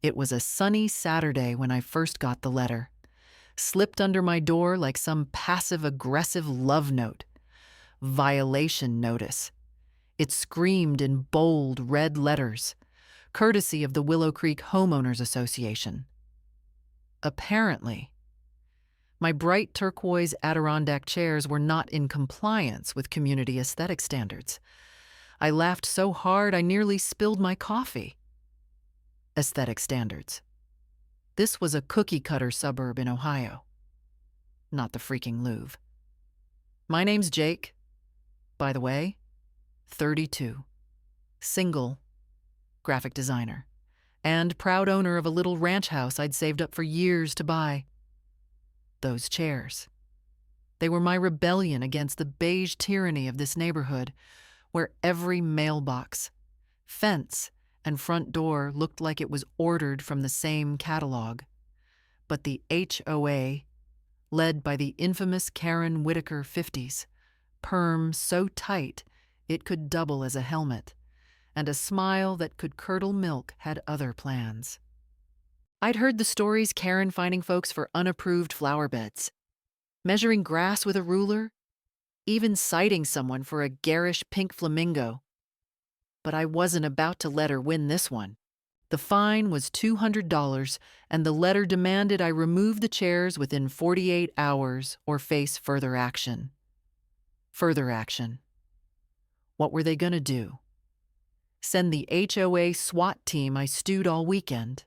It was a sunny Saturday when I first got the letter. Slipped under my door like some passive-aggressive love note. Violation notice. It screamed in bold red letters, courtesy of the Willow Creek Homeowners Association. Apparently, my bright turquoise Adirondack chairs were not in compliance with community aesthetic standards. I laughed so hard I nearly spilled my coffee. Aesthetic standards. This was a cookie-cutter suburb in Ohio. Not the freaking Louvre. My name's Jake. By the way, 32. Single. Graphic designer. And proud owner of a little ranch house I'd saved up for years to buy. Those chairs. They were my rebellion against the beige tyranny of this neighborhood, where every mailbox, fence, and front door looked like it was ordered from the same catalog. But the HOA, led by the infamous Karen Whitaker 50s, perm so tight it could double as a helmet, and a smile that could curdle milk had other plans. I'd heard the stories Karen finding folks for unapproved flower beds, measuring grass with a ruler, even citing someone for a garish pink flamingo. But I wasn't about to let her win this one. The fine was $200, and the letter demanded I remove the chairs within 48 hours or face further action. Further action. What were they going to do? Send the HOA SWAT team I stewed all weekend?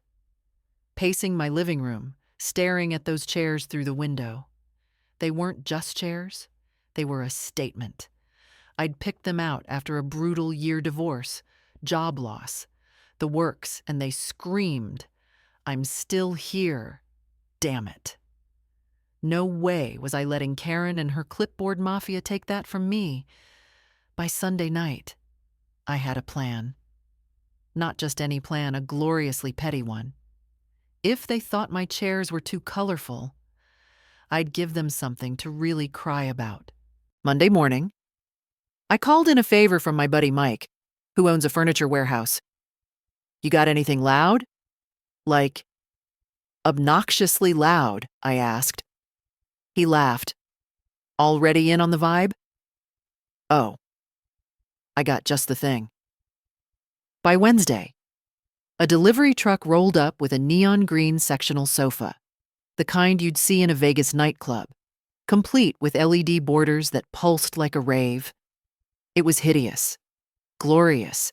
Pacing my living room, staring at those chairs through the window. They weren't just chairs. They were a statement. I'd picked them out after a brutal year divorce, job loss, the works, and they screamed, "I'm still here, damn it." No way was I letting Karen and her clipboard mafia take that from me. By Sunday night, I had a plan. Not just any plan, a gloriously petty one. If they thought my chairs were too colorful, I'd give them something to really cry about. Monday morning, I called in a favor from my buddy Mike, who owns a furniture warehouse. "You got anything loud?" "Like, obnoxiously loud?" I asked. He laughed. "Already in on the vibe?" "Oh, I got just the thing." By Wednesday, a delivery truck rolled up with a neon green sectional sofa, the kind you'd see in a Vegas nightclub, complete with LED borders that pulsed like a rave. It was hideous, glorious,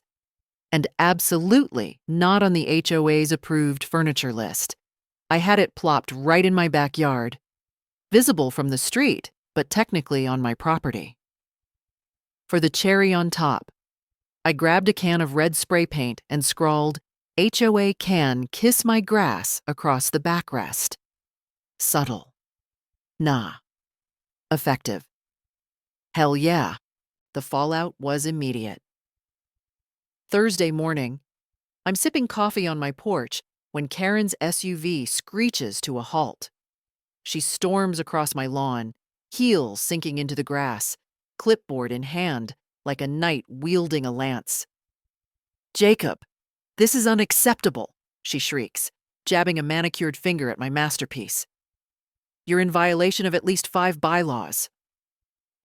and absolutely not on the HOA's approved furniture list. I had it plopped right in my backyard, visible from the street, but technically on my property. For the cherry on top, I grabbed a can of red spray paint and scrawled, "HOA can kiss my grass" across the backrest. Subtle. Nah. Effective. Hell yeah. The fallout was immediate. Thursday morning, I'm sipping coffee on my porch when Karen's SUV screeches to a halt. She storms across my lawn, heels sinking into the grass, clipboard in hand, like a knight wielding a lance. "Jacob, this is unacceptable," she shrieks, jabbing a manicured finger at my masterpiece. "You're in violation of at least 5 bylaws."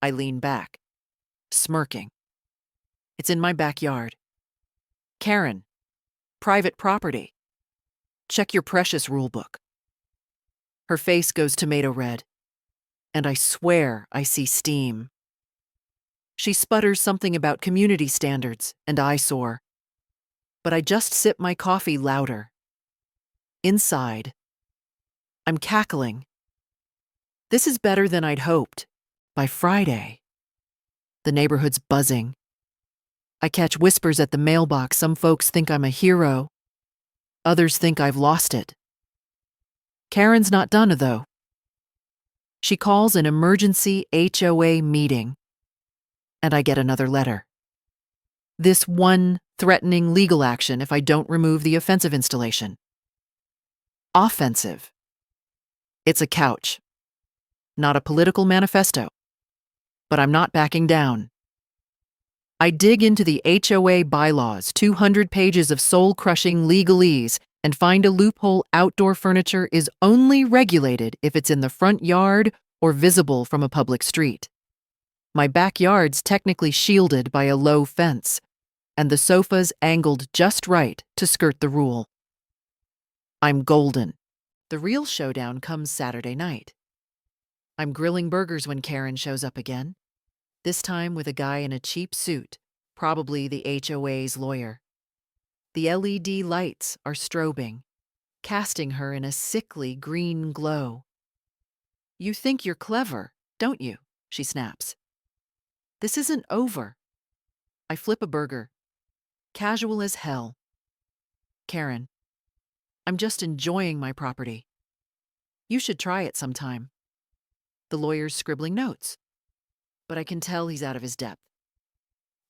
I lean back, smirking. It's in my backyard. "Karen, private property. Check your precious rulebook." Her face goes tomato red, and I swear I see steam. She sputters something about community standards, and I soar. But I just sip my coffee louder. Inside, I'm cackling. This is better than I'd hoped. By Friday, the neighborhood's buzzing. I catch whispers at the mailbox. Some folks think I'm a hero. Others think I've lost it. Karen's not done, though. She calls an emergency HOA meeting, and I get another letter. This one threatening legal action if I don't remove the offensive installation. Offensive. It's a couch. Not a political manifesto. But I'm not backing down. I dig into the HOA bylaws, 200 pages of soul-crushing legalese, And find a loophole. Outdoor furniture is only regulated if it's in the front yard or visible from a public street. My backyard's technically shielded by a low fence, and the sofa's angled just right to skirt the rule. I'm golden. The real showdown comes Saturday night. I'm grilling burgers when Karen shows up again, this time with a guy in a cheap suit, probably the HOA's lawyer. The LED lights are strobing, casting her in a sickly green glow. "You think you're clever, don't you?" she snaps. "This isn't over." I flip a burger, casual as hell. "Karen, I'm just enjoying my property. You should try it sometime." The lawyer's scribbling notes, but I can tell he's out of his depth.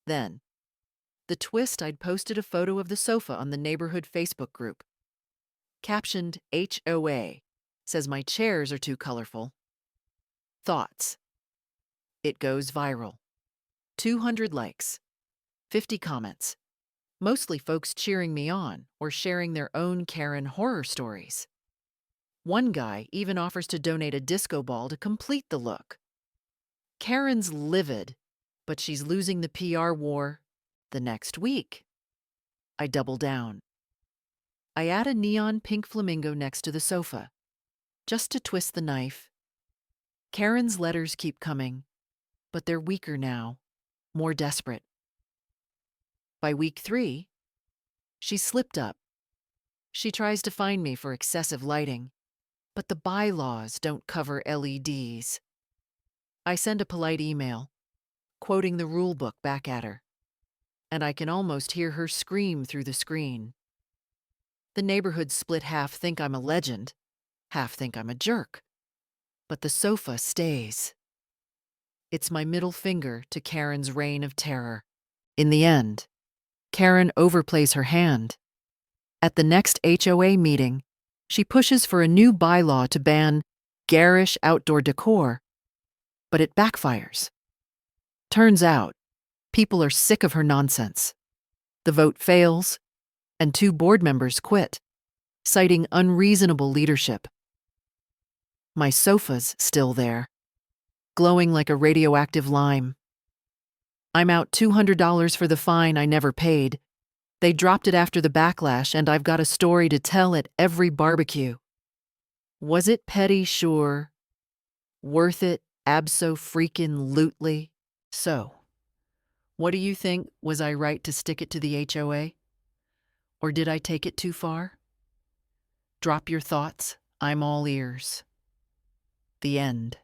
Then, the twist: I'd posted a photo of the sofa on the neighborhood Facebook group. Captioned HOA, says my chairs are too colorful. Thoughts. It goes viral. 200 likes, 50 comments, mostly folks cheering me on or sharing their own Karen horror stories. One guy even offers to donate a disco ball to complete the look. Karen's livid, but she's losing the PR war the next week. I double down. I add a neon pink flamingo next to the sofa, just to twist the knife. Karen's letters keep coming, but they're weaker now, more desperate. By week 3, she's slipped up. She tries to find me for excessive lighting, but the bylaws don't cover LEDs. I send a polite email, quoting the rule book back at her, and I can almost hear her scream through the screen. The neighborhood split: half think I'm a legend, half think I'm a jerk. But the sofa stays. It's my middle finger to Karen's reign of terror. In the end, Karen overplays her hand. At the next HOA meeting, she pushes for a new bylaw to ban garish outdoor decor, but it backfires. Turns out, people are sick of her nonsense. The vote fails, and 2 board members quit, citing unreasonable leadership. My sofa's still there, glowing like a radioactive lime. I'm out $200 for the fine I never paid. They dropped it after the backlash, and I've got a story to tell at every barbecue. Was it petty? Sure. Worth it? Abso-freaking-lutely. So, what do you think? Was I right to stick it to the HOA? Or did I take it too far? Drop your thoughts. I'm all ears. The end.